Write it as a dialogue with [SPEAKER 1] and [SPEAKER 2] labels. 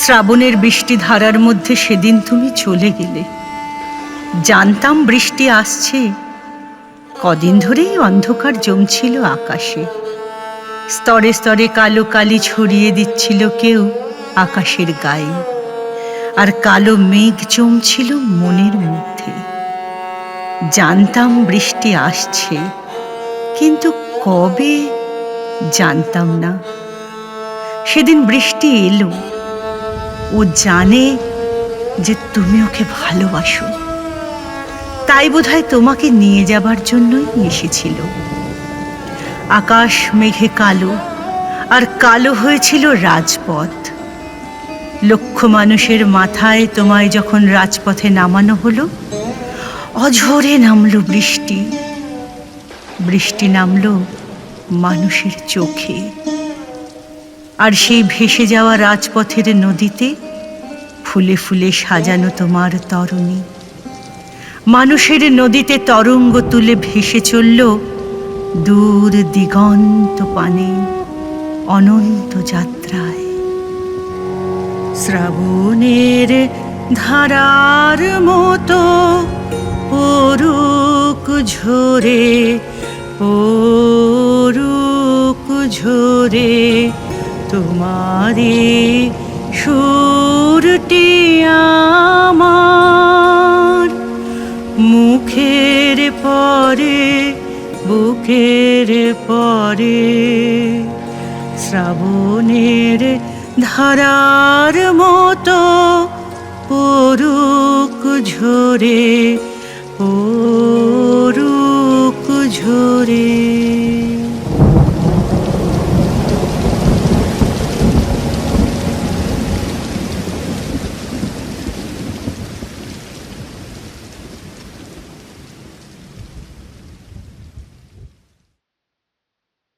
[SPEAKER 1] শ্রাবণের বৃষ্টি ধারার মধ্যে সেদিন তুমি চলে গেলে। জানতাম বৃষ্টি আসছে, কদিন ধরেই অন্ধকার জমছিল আকাশে। স্তরে স্তরে কালো কালি ছড়িয়ে দিচ্ছিল কেউ আকাশের গায়ে, আর কালো মেঘ জমছিল মনের মধ্যে। জানতাম বৃষ্টি আসছে, কিন্তু কবে জানতাম না। সেদিন বৃষ্টি এলো। ও জানে যে তুমি ওকে ভালোবাসো, তাই বোধহয় তোমাকে নিয়ে যাবার জন্যই এসেছিল। আকাশ মেঘে কালো, আর কালো হয়েছিল রাজপথ। লক্ষ মানুষের মাথায় তোমায় যখন রাজপথে নামানো হলো, অঝরে নামলো বৃষ্টি। বৃষ্টি নামলো মানুষের চোখে। আর সেই ভেসে যাওয়া রাজপথের নদীতে ফুলে ফুলে সাজানো তোমার তরণী। মানুষের নদীতে তরঙ্গ তুলে ভেসে চলল দূর দিগন্ত পানে অনন্ত যাত্রায়। শ্রাবণের ধারার মতো পরুক ঝরে, পরুক ঝরে তোমারে সুরটি আমার। মুখের পরে বুকের পরে শ্রাবণের ধারার মতো পরুক ঝরে